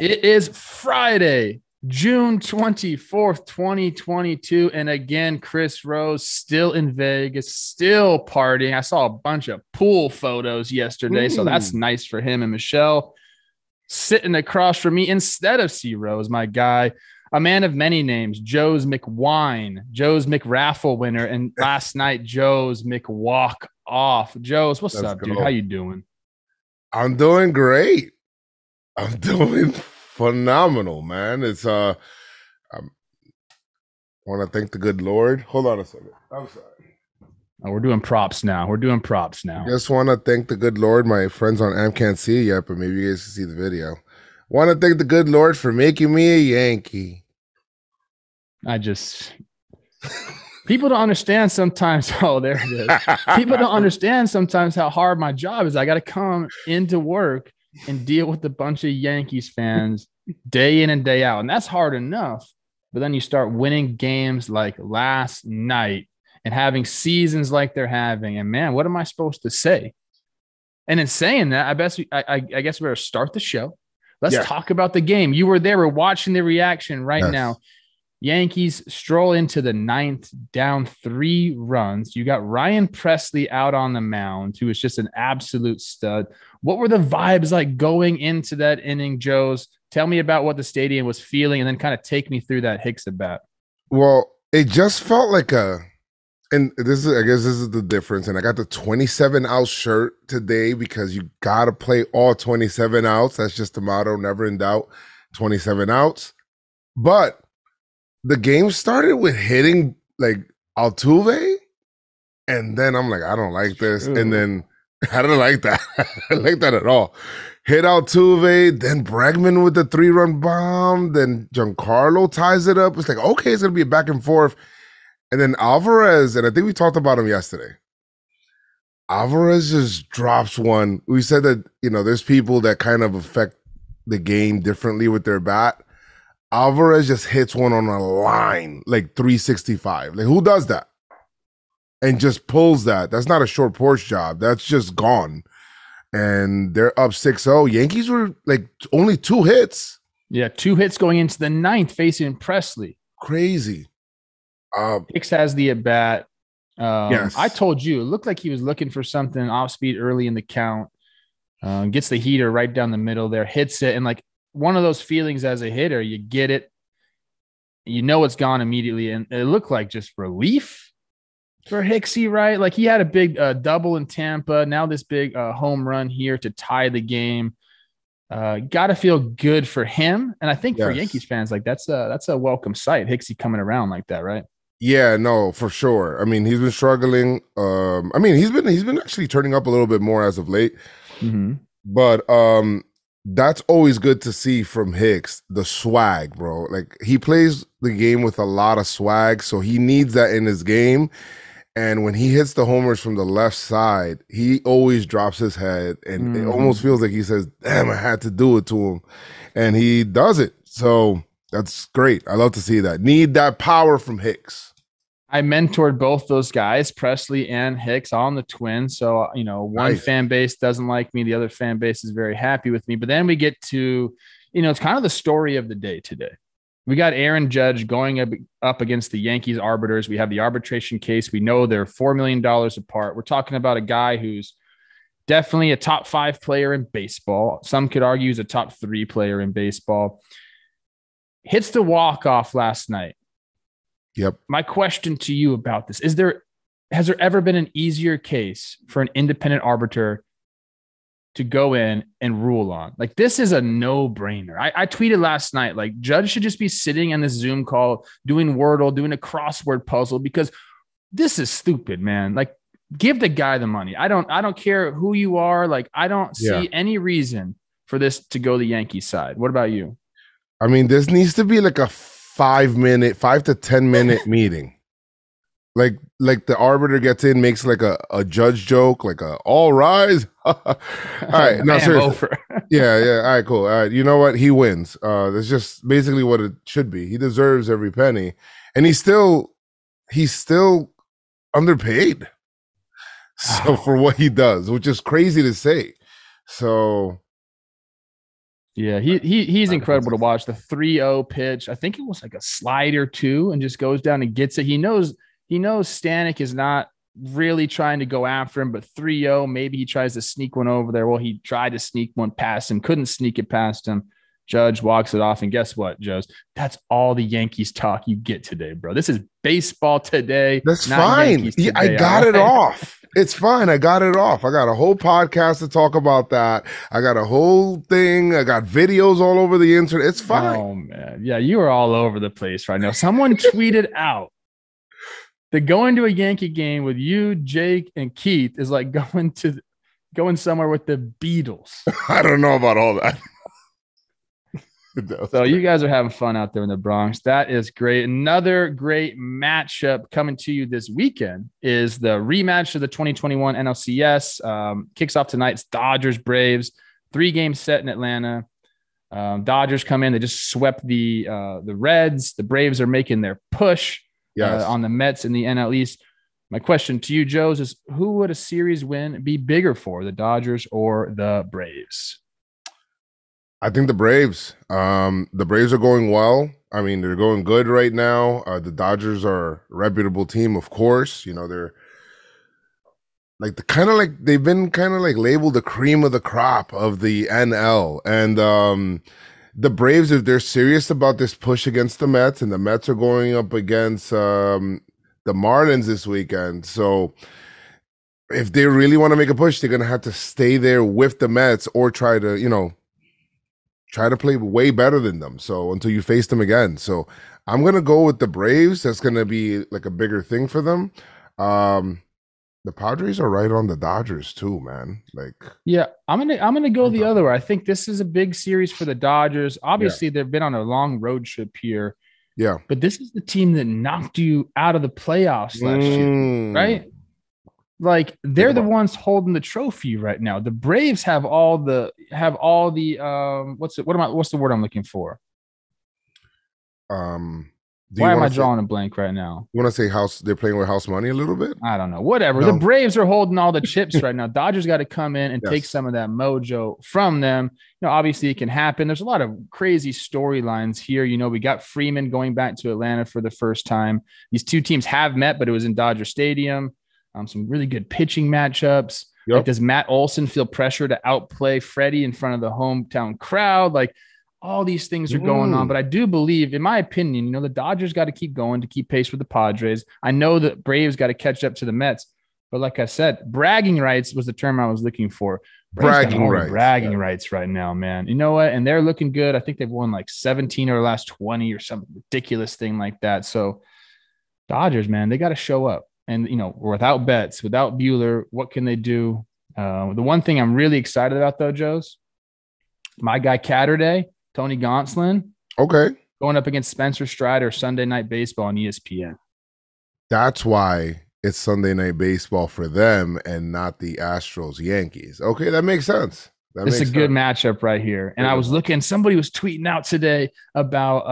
It is Friday, June 24th, 2022. And again, Chris Rose still in Vegas, still partying. I saw a bunch of pool photos yesterday, so that's nice for him. And Michelle sitting across from me instead of C Rose, my guy, a man of many names, Joez McWine, Joez McRaffle winner, and last night, Joez McWalk off. Joez, what's Let's up, go. dude? How you doing? I'm doing great. I'm doing phenomenal, man. I want to thank the good Lord. Hold on a second. I'm sorry. Oh, we're doing props now. Just want to thank the good Lord. My friends on Am can't see it yet, but maybe you guys can see the video. Want to thank the good Lord for making me a Yankee. People don't understand sometimes. Oh, there it is. People don't understand sometimes how hard my job is. I got to come into work and deal with a bunch of Yankees fans day in and day out. And that's hard enough. But then you start winning games like last night and having seasons like they're having. And man, what am I supposed to say? And in saying that, I guess we better start the show. Let's talk about the game. You were there. We're watching the reaction right now. Yankees stroll into the ninth, down 3 runs. You got Ryan Pressly out on the mound, who is just an absolute stud. What were the vibes like going into that inning, Joez? Tell me about what the stadium was feeling, and then kind of take me through that Hicks at bat. Well, it just felt like and I guess this is the difference. And I got the 27 out shirt today because you got to play all 27 outs. That's just the motto, never in doubt, 27 outs. But the game started with hitting like Altuve, and then I'm like, I don't like this. Ooh. And then I don't like that. I don't like that at all. Hit Altuve, then Bregman with the 3-run bomb, then Giancarlo ties it up. It's like, okay, it's going to be a back and forth. And then Alvarez, and I think we talked about him yesterday. Alvarez just drops one. We said that, there's people that kind of affect the game differently with their bat. Alvarez just hits one on a line, like 365. Like, who does that? And just pulls that. That's not a short porch job. That's just gone. And they're up 6-0. Yankees were like only 2 hits. Yeah, 2 hits going into the ninth facing Pressly. Crazy. Hicks has the at bat. Yes. I told you, it looked like he was looking for something off speed early in the count. Gets the heater right down the middle there, hits it, and like, one of those feelings as a hitter, you get it, it's gone immediately. And it looked like just relief for Hicksy, right? Like, he had a big double in Tampa. Now this big home run here to tie the game. Got to feel good for him. And I think for Yankees fans, like, that's a welcome sight. Hicksy coming around like that, right? Yeah, no, for sure. I mean, he's been struggling. He's been actually turning up a little bit more as of late. Mm-hmm. But that's always good to see from Hicks, the swag, bro. Like, he plays the game with a lot of swag, so he needs that in his game. And when he hits the homers from the left side, he always drops his head, and it almost feels like he says, damn, I had to do it to him. And he does it. So that's great. I love to see that. Need that power from Hicks. I mentored both those guys, Pressly and Hicks, on the Twins. So, one fan base doesn't like me. The other fan base is very happy with me. But then we get to, it's kind of the story of the day today. We got Aaron Judge going up against the Yankees arbiters. We have the arbitration case. We know they're $4 million apart. We're talking about a guy who's definitely a top 5 player in baseball. Some could argue he's a top 3 player in baseball. Hits the walk-off last night. Yep. My question to you about this has there ever been an easier case for an independent arbiter to go in and rule on? Like, this is a no-brainer. I tweeted last night, like, Judge should just be sitting on this Zoom call, doing Wordle, doing a crossword puzzle, because this is stupid, man. Like, give the guy the money. I don't care who you are. Like, I don't see any reason for this to go the Yankees side. What about you? I mean, this needs to be like a 5 to 10 minute meeting. Like the arbiter gets in, makes like a judge joke, like all rise. All right, no, seriously. Yeah. All right, cool. All right, you know what? He wins. That's just basically what it should be. He deserves every penny, and he's still underpaid. So for what he does, which is crazy to say. So Yeah, he's incredible to watch. The 3-0 pitch, I think it was like a slider too, and just goes down and gets it. He knows Stanek is not really trying to go after him, but 3-0, maybe he tries to sneak one over there. Well, he tried to sneak one past him, couldn't sneak it past him. Judge walks it off, and guess what, Joez? That's all the Yankees talk you get today, bro. This is baseball today. That's fine. Today, I got it off. It's fine. I got it off. I got a whole podcast to talk about that. I got a whole thing. I got videos all over the internet. It's fine. Oh, man. Yeah, you are all over the place right now. Someone tweeted out that going to a Yankee game with you, Jake, and Keith is like going somewhere with the Beatles. I don't know about all that. So you guys are having fun out there in the Bronx. That is great. Another great matchup coming to you this weekend is the rematch of the 2021 NLCS. Kicks off tonight's Dodgers-Braves. 3-game set in Atlanta. Dodgers come in. They just swept the Reds. The Braves are making their push on the Mets in the NL East. My question to you, Joez, is who would a series win be bigger for, the Dodgers or the Braves? I think the Braves. The Braves are going well. I mean, they're going good right now. The Dodgers are a reputable team, of course. You know, they're like they've been kind of like labeled the cream of the crop of the NL. And the Braves, if they're serious about this push against the Mets, and the Mets are going up against the Marlins this weekend, so if they really want to make a push, they're going to have to stay there with the Mets or try to play way better than them. So until you face them again. So I'm going to go with the Braves. That's going to be like a bigger thing for them. The Padres are right on the Dodgers too, man. Like, yeah, I'm going to go the other way. I think this is a big series for the Dodgers. Obviously, they've been on a long road trip here. Yeah. But this is the team that knocked you out of the playoffs last year, right? Like they're the ones holding the trophy right now. The Braves have all the what's the word I'm looking for? Why am I drawing a blank right now? You want to say house? They're playing with house money a little bit? I don't know. Whatever. No. The Braves are holding all the chips right now. Dodgers got to come in and take some of that mojo from them. You know, obviously it can happen. There's a lot of crazy storylines here. You know, we got Freeman going back to Atlanta for the first time. These two teams have met, but it was in Dodger Stadium. Some really good pitching matchups. Yep. Like, does Matt Olson feel pressure to outplay Freddie in front of the hometown crowd? Like, all these things are going on. But I do believe, in my opinion, you know, the Dodgers got to keep going to keep pace with the Padres. I know the Braves got to catch up to the Mets. But like I said, bragging rights was the term I was looking for. Bragging rights right now, man. You know what? And they're looking good. I think they've won like 17 or the last 20 or some ridiculous thing like that. So Dodgers, man, they got to show up. And, you know, without Betts, without Buehler, what can they do? The one thing I'm really excited about, though, Joez, my guy Catterday, Tony Gonsolin, going up against Spencer Strider, Sunday Night Baseball on ESPN. That's why it's Sunday Night Baseball for them and not the Astros-Yankees. Okay, that makes sense. It's a good matchup right here. And I was looking, somebody was tweeting out today about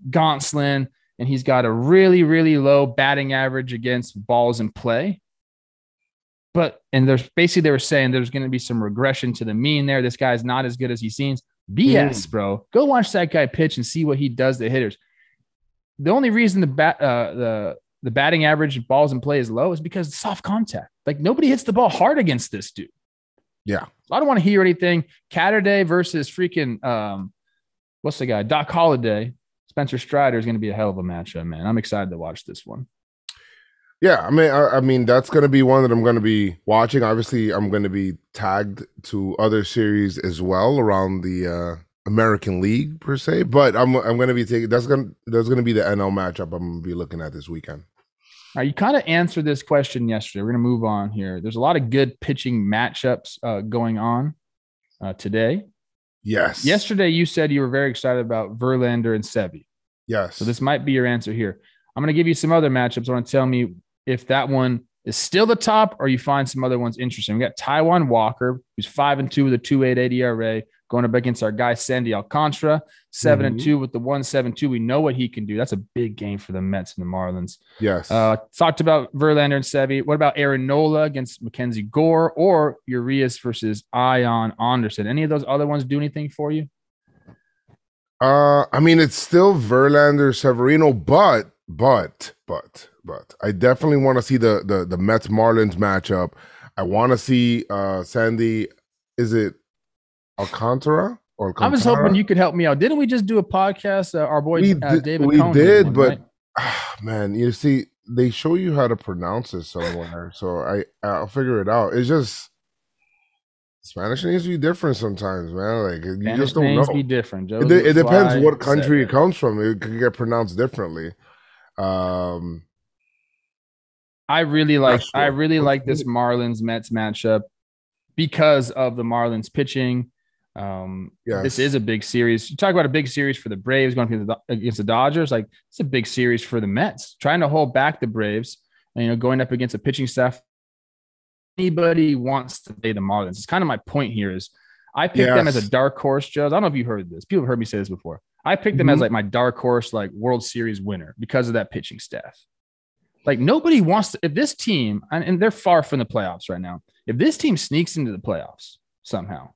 Gonsolin, and he's got a really, really low batting average against balls in play. And they were saying there's going to be some regression to the mean there. This guy's not as good as he seems. BS, bro. Go watch that guy pitch and see what he does to hitters. The only reason the batting average balls in play is low is because it's soft contact. Like, nobody hits the ball hard against this dude. Yeah. So I don't want to hear anything. Catterday versus freaking what's the guy? Doc Holliday. Spencer Strider is going to be a hell of a matchup, man. I'm excited to watch this one. Yeah, I mean that's going to be one that I'm going to be watching. Obviously, I'm going to be tagged to other series as well around the American League per se. But I'm going to be taking there's going to be the NL matchup I'm going to be looking at this weekend. All right, you kind of answered this question yesterday. We're going to move on here. There's a lot of good pitching matchups going on today. Yes. Yesterday, you said you were very excited about Verlander and Sevy. Yes. So this might be your answer here. I'm going to give you some other matchups. I want to tell me if that one is still the top or you find some other ones interesting. We got Taijuan Walker, who's 5-2 with a 2.88 ERA, going up against our guy Sandy Alcantara, 7-2 with the 1.72. We know what he can do. That's a big game for the Mets and the Marlins. Yes. Talked about Verlander and Sevy. What about Aaron Nola against Mackenzie Gore or Urias versus Ion Anderson? Any of those other ones do anything for you? I mean, it's still Verlander, Severino, but I definitely want to see the Mets Marlins matchup. I want to see Sandy. Is it Alcantara or I was hoping Alcantara? you could help me out. Didn't we just do a podcast? Our boy David We Cohn did did, one, right? but man, you see, they show you how to pronounce it somewhere, so I'll figure it out. It's just Spanish names be different sometimes, man. Like you just Spanish don't names be know. different. Joe's It depends McFly what said country it it. comes from. It could get pronounced differently. Um, not I sure. really like this Marlins Mets matchup because of the Marlins pitching. This is Yes. a big series. You talk about a big series for the Braves going against the Dodgers. Like it's a big series for the Mets, trying to hold back the Braves. And, going up against a pitching staff. Anybody wants to play the Marlins. It's kind of my point here. Is I picked them as a Yes. dark horse, Joe. I don't know if you heard this. People have heard me say this before. I picked them as Mhm. like my dark horse, like World Series winner because of that pitching staff. Like nobody wants to, if this team, and they're far from the playoffs right now, if this team sneaks into the playoffs somehow,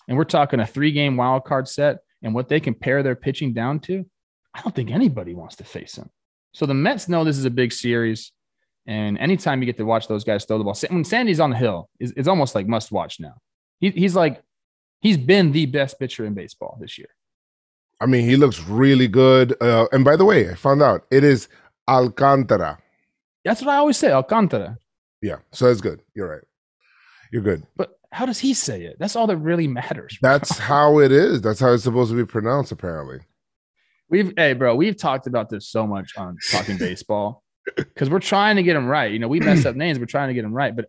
and we're talking a 3-game wild card set and what they can pare their pitching down to, I don't think anybody wants to face them. So the Mets know this is a big series. And anytime you get to watch those guys throw the ball, when Sandy's on the hill, it's almost like must watch now. He's been the best pitcher in baseball this year. I mean, he looks really good. And by the way, I found out it is Alcantara. That's what I always say, Alcantara. Yeah, so it's good. You're right. You're good. But how does he say it? That's all that really matters. That's how it is. That's how it's supposed to be pronounced, apparently. We've talked about this so much on Talking Baseball because we're trying to get them right. We mess up names, we're trying to get them right, but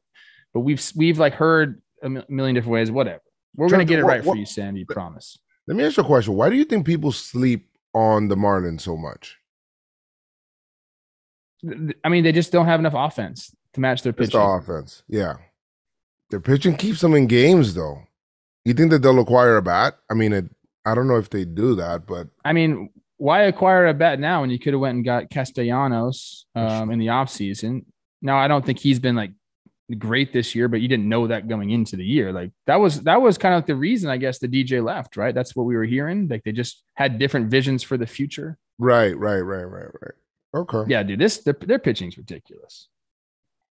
we've like heard a million different ways. Whatever, we're gonna get it right for you, Sandy. Promise. Let me ask you a question. Why do you think people sleep on the Marlins so much? I mean, they just don't have enough offense to match their It's the pitching. offense. Yeah. Their pitching keeps them in games, though. You think that they'll acquire a bat? I mean, I don't know if they do that, but I mean, why acquire a bat now when you could have went and got Castellanos in the offseason? Now, I don't think he's been like great this year, but you didn't know that going into the year. Like that was kind of like the reason, I guess, the DJ left, right? That's what we were hearing. Like they just had different visions for the future. right. Okay. Yeah, dude, their pitching's ridiculous.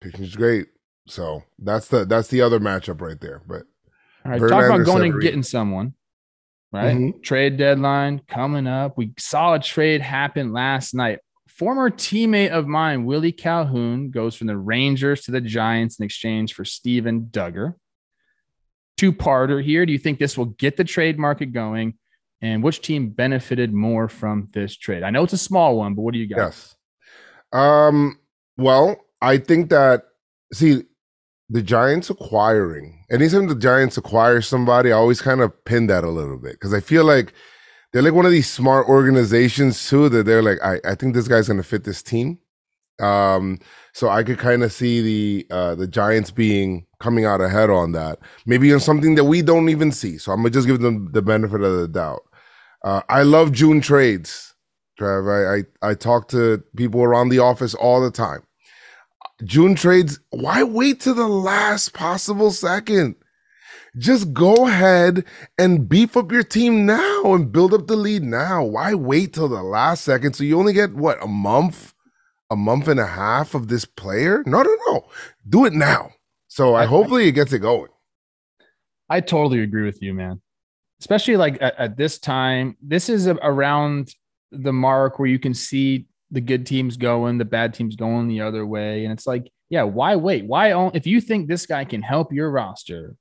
Pitching's great. So that's the other matchup right there. But All right, talk Verlander, about going and Severino. getting someone, right? Mhm. Trade deadline coming up. We saw a trade happen last night. Former teammate of mine, Willie Calhoun, goes from the Rangers to the Giants in exchange for Steven Duggar. Two-parter here. Do you think this will get the trade market going? And which team benefited more from this trade? I know it's a small one, but what do you got? Yes. Well, I think that see the Giants acquiring. Anytime the Giants acquire somebody, I always kind of pin that a little bit because I feel like they're like one of these smart organizations too that they're like, I think this guy's gonna fit this team. So I could kind of see the Giants coming out ahead on that. Maybe on something that we don't even see. So I'm gonna just give them the benefit of the doubt. I love June trades, Trev. I talk to people around the office all the time. June trades, why wait to the last possible second? Just go ahead and beef up your team now and build up the lead now. Why wait till the last second? So you only get what, a month and a half of this player? No. Do it now. So hopefully it gets it going. I totally agree with you, man. Especially like at this time, this is around the mark where you can see the good teams going, the bad teams going the other way. And it's like, yeah, why wait? If you think this guy can help your roster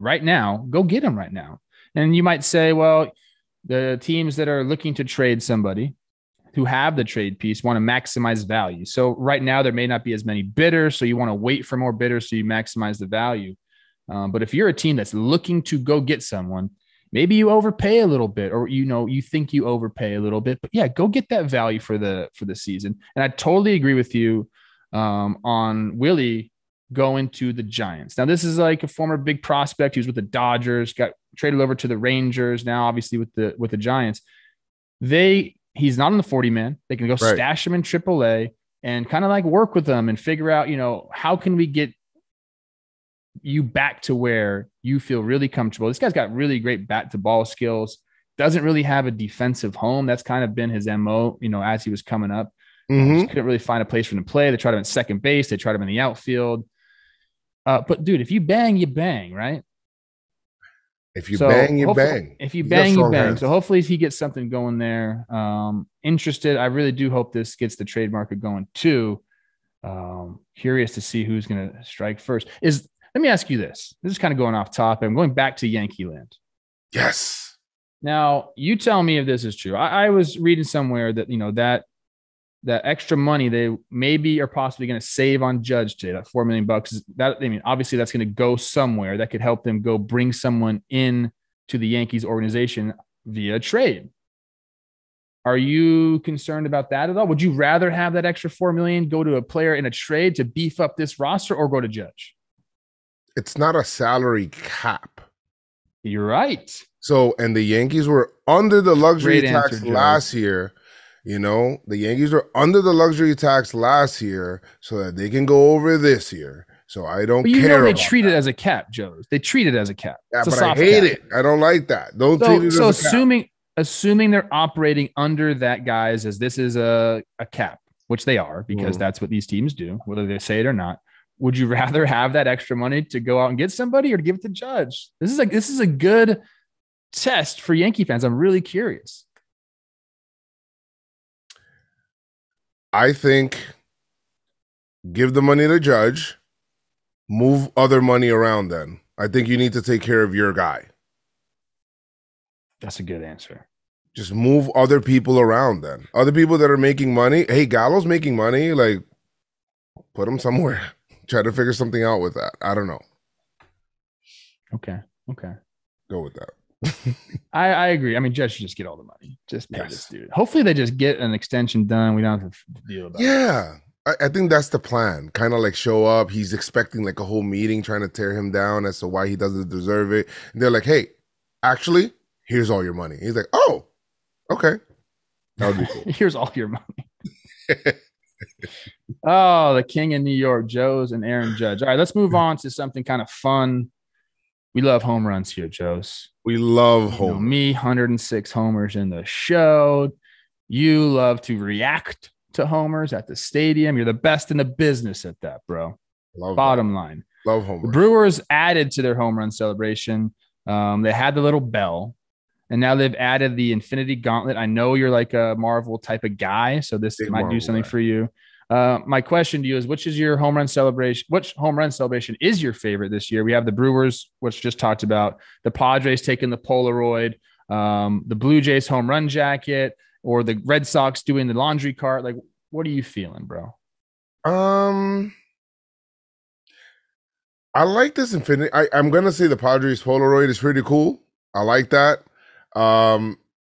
right now, go get him right now. And you might say, well, the teams that are looking to trade somebody who have the trade piece want to maximize value. So right now there may not be as many bidders. So you want to wait for more bidders so you maximize the value. But if you're a team that's looking to go get someone, maybe you overpay a little bit, or you think you overpay a little bit, but yeah, go get that value for the season. And I totally agree with you on Willie going to the Giants. Now, this is like a former big prospect. He was with the Dodgers, got traded over to the Rangers. Now, obviously with the Giants, he's not on the 40-man. They can go stash him in AAA and kind of like work with them and figure out, how can we get you back to where you feel really comfortable. This guy's got really great bat to ball skills. doesn't really have a defensive home. That's kind of been his MO, as he was coming up. Just Mm-hmm. couldn't really find a place for him to play. They tried him at second base. They tried him in the outfield. But dude, if you bang, you bang, right? If you So bang, you hopefully, bang. if you You got bang, you strong bang. hands. So hopefully he gets something going there. Interested. I really do hope this gets the trade market going too. Curious to see who's going to strike first. Let me ask you this. This is kind of going off topic. I'm going back to Yankee land. Yes. Now, you tell me if this is true. I was reading somewhere that, that extra money they maybe are possibly going to save on Judge today, that $4 million obviously that's going to go somewhere that could help them go bring someone in to the Yankees organization via trade. Are you concerned about that at all? Would you rather have that extra $4 million go to a player in a trade to beef up this roster or go to Judge? It's not a salary cap. You're right. So, and the Yankees were under the luxury Great tax answer, last year. The Yankees were under the luxury tax last year so that they can go over this year. So I don't care. They treat it as a cap, Joez. They treat it as a cap. Yeah, but I hate it. I don't like that. Don't treat it as a cap. Assuming they're operating under that, guys, as this is a cap, which they are, because that's what these teams do, whether they say it or not. Would you rather have that extra money to go out and get somebody or to give it to Judge? This is a good test for Yankee fans. I'm really curious. I think give the money to Judge, move other money around then. I think you need to take care of your guy. That's a good answer. Just move other people around then. Other people that are making money. Hey, Gallo's making money. Like, put him somewhere. Try to figure something out with that. I don't know. Okay. Go with that. I agree. I mean, Judge should just get all the money. Just pay this dude. Hopefully they just get an extension done. We don't have to deal about it. Yeah. I think that's the plan. Kind of like show up. He's expecting like a whole meeting trying to tear him down as to why he doesn't deserve it. And they're like, hey, actually, here's all your money. He's like, oh, okay. That would be cool. Here's all your money. Oh, the king in New York, Joez and Aaron Judge. All right, let's move on to something kind of fun. We love home runs here, Joez. We love home. Me, 106 homers in the show. You love to react to homers at the stadium. You're the best in the business at that, bro. Bottom line. Love homers. The Brewers added to their home run celebration. They had the little bell, and now they've added the Infinity Gauntlet. I know you're like a Marvel type of guy, so this might do something for you. My question to you is, which is your home run celebration? Which home run celebration is your favorite this year? We have the Brewers, which just talked about, the Padres taking the Polaroid, the Blue Jays home run jacket, or the Red Sox doing the laundry cart. Like, what are you feeling, bro? I like this Infinity. I'm gonna say the Padres Polaroid is pretty cool. I like that.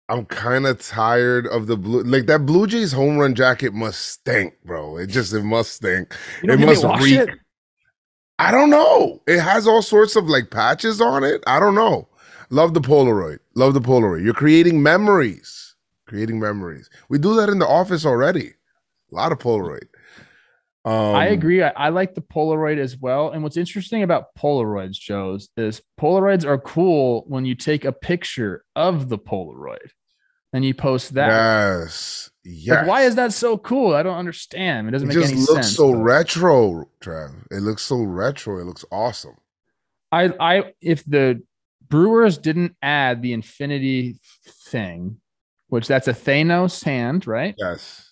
I'm kind of tired of the blue. Like that Blue Jays home run jacket must stink, bro. It must stink. It must reek. I don't know. It has all sorts of like patches on it. I don't know. Love the Polaroid. You're creating memories. We do that in the office already. A lot of Polaroid. I agree. I like the Polaroid as well. And what's interesting about Polaroids, Joez, is Polaroids are cool when you take a picture of the Polaroid and you post that. Yes. Like, why is that so cool? I don't understand. It doesn't make any sense. It just looks so retro, Trev. It looks so retro. It looks awesome. If the Brewers didn't add the infinity thing, which that's a Thanos hand, right? Yes.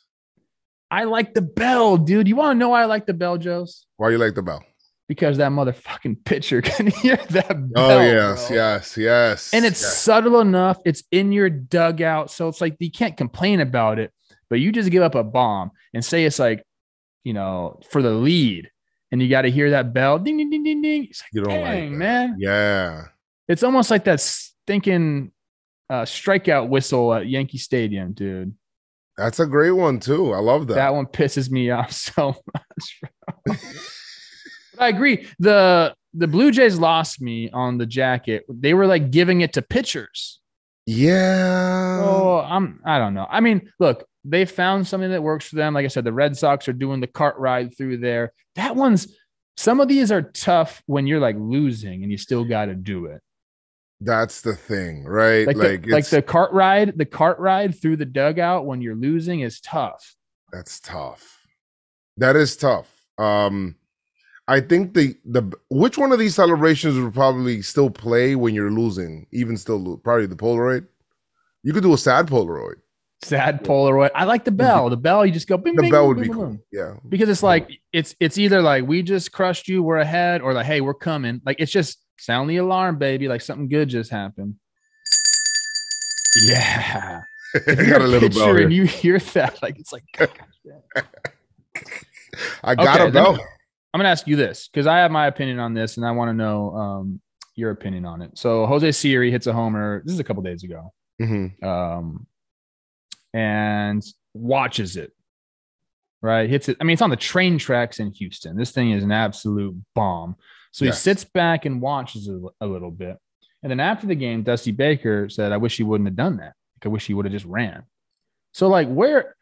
I like the bell, dude. You want to know why I like the bell, Joez? Why you like the bell? Because that motherfucking pitcher can hear that bell. Oh, yes, bro. Yes. And it's subtle enough. It's in your dugout. So it's like you can't complain about it, but you just give up a bomb and say it's like, for the lead. And you got to hear that bell. Ding, ding, ding, ding, ding. It's like, you don't like that, man. Yeah. It's almost like that stinking strikeout whistle at Yankee Stadium, dude. That's a great one too. I love that. That one pisses me off so much. But I agree. The Blue Jays lost me on the jacket. They were like giving it to pitchers. Yeah. Oh, I don't know. I mean, look, they found something that works for them. Like I said, the Red Sox are doing the cart ride through there. Some of these are tough when you're like losing and you still got to do it. That's the thing, right? Like the cart ride through the dugout when you're losing is tough. That's tough. That is tough. I think the which one of these celebrations would probably still play when you're losing, even still lose? Probably the Polaroid. You could do a sad Polaroid. Sad Polaroid. I like the bell. The bell, you just go bing, The bing, bell boom, would boom, be boom, cool. boom. Yeah. Because it's like it's either like we just crushed you, we're ahead, or like, hey, we're coming. Like it's just sound the alarm, baby. Like something good just happened. Yeah. If you got a little bell and you hear that, like it's like I got a bell. I'm gonna ask you this because I have my opinion on this, and I want to know your opinion on it. So Jose Siri hits a homer. This is a couple days ago, and watches it. Right, hits it. I mean, it's on the train tracks in Houston. This thing is an absolute bomb. So he sits back and watches it a little bit, and then after the game, Dusty Baker said, "I wish he wouldn't have done that. Like, I wish he would have just ran." So, like, where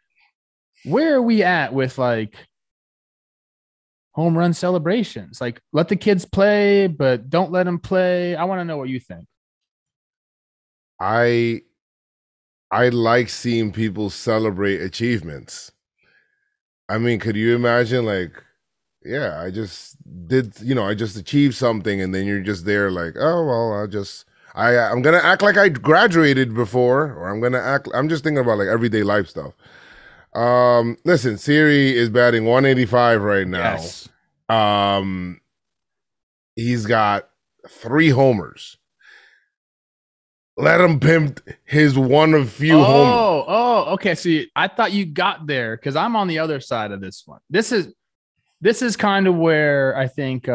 are we at with like home run celebrations? Like, let the kids play, but don't let them play. I want to know what you think. I like seeing people celebrate achievements. I mean, could you imagine, like, yeah, I just achieved something, and then you're just there like, oh, well, I'm going to act like I graduated before, or I'm just thinking about like everyday life stuff. Listen, Siri is batting 185 right now. Yes. He's got 3 homers. Let him pimp his one of few homers. Oh, okay. See, I thought you got there because I'm on the other side of this one. This is kind of where I think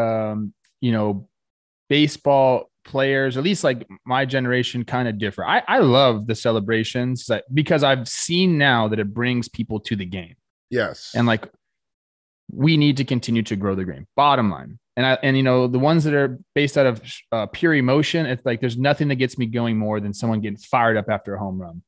baseball players, at least like my generation, kind of differ. I love the celebrations because I've seen now that it brings people to the game. Yes. And like we need to continue to grow the game. Bottom line. And the ones that are based out of pure emotion, it's like there's nothing that gets me going more than someone getting fired up after a home run.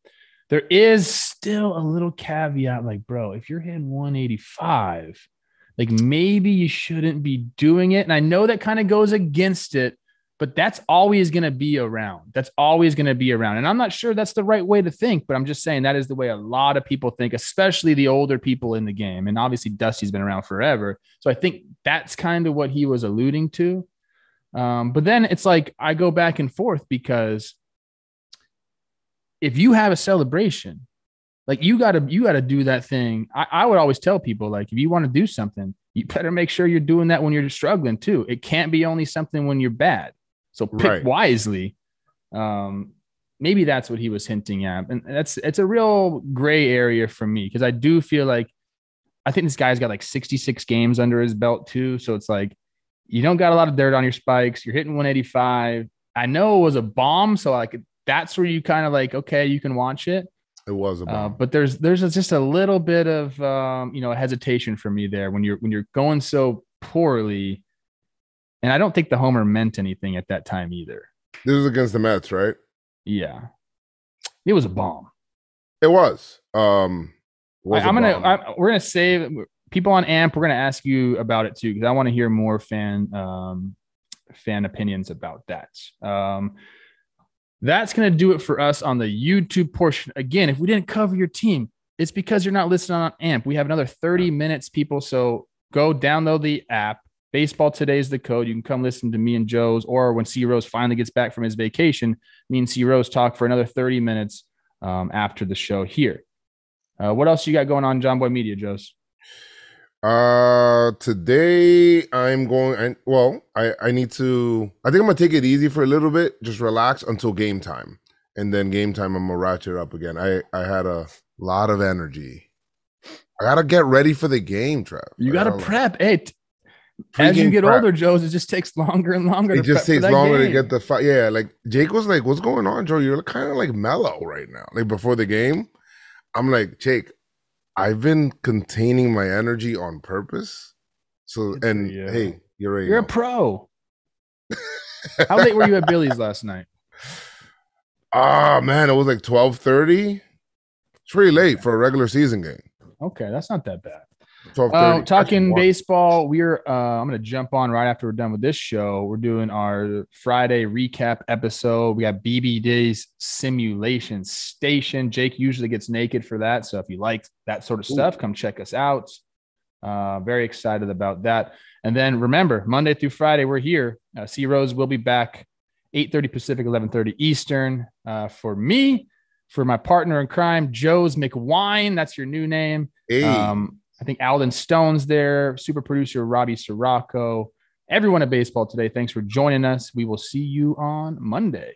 There is still a little caveat, like, bro, if you're hitting 185, like maybe you shouldn't be doing it. And I know that kind of goes against it, but that's always going to be around. That's always going to be around. And I'm not sure that's the right way to think, but I'm just saying that is the way a lot of people think, especially the older people in the game. And obviously Dusty's been around forever. So I think that's kind of what he was alluding to. But then it's like, I go back and forth because if you have a celebration, like you gotta do that thing. I would always tell people, like, if you want to do something, you better make sure you're doing that when you're struggling too. It can't be only something when you're bad. So pick wisely. Maybe that's what he was hinting at. And it's a real gray area for me because I do feel like I think this guy's got like 66 games under his belt too. So it's like you don't got a lot of dirt on your spikes. You're hitting 185. I know it was a bomb. So like that's where you kind of like, okay, you can watch it. It was a bomb. But there's just a little bit of hesitation for me there when you're going so poorly. And I don't think the homer meant anything at that time either. This was against the Mets, right? Yeah. It was a bomb. It was. We're going to save people on AMP. We're going to ask you about it too, because I want to hear more fan opinions about that. That's going to do it for us on the YouTube portion. Again, if we didn't cover your team, it's because you're not listening on AMP. We have another 30 minutes, people. So go download the app. Baseball Today is the code. You can come listen to me and Joez, or when C Rose finally gets back from his vacation, me and C Rose talk for another 30 minutes after the show here. What else you got going on, John Boy Media, Joez? Today I'm going, I need to, I think I'm going to take it easy for a little bit, just relax until game time. And then game time, I'm going to ratchet up again. I had a lot of energy. I got to get ready for the game, Trev. You got to prep. Hey, as you get older, Joez, it just takes longer and longer. It just takes longer to get the fight. Yeah, like Jake was like, "What's going on, Joe? You're kind of like mellow right now." Like before the game, I'm like, Jake, I've been containing my energy on purpose. So, and hey, you're a pro. How late were you at Billy's last night? Man, it was like 12:30. It's pretty late for a regular season game. Okay, that's not that bad. 12:30. Talking baseball, I'm going to jump on right after we're done with this show. We're doing our Friday recap episode. We got BBD's Simulation Station. Jake usually gets naked for that. So if you like that sort of stuff, come check us out. Very excited about that. And then remember, Monday through Friday, we're here. C Rose will be back 8:30 Pacific, 11:30 Eastern. For me, for my partner in crime, Joez McWine. That's your new name. Hey. I think Alden Stone's there, super producer Robbie Sirocco, everyone at baseball today. Thanks for joining us. We will see you on Monday.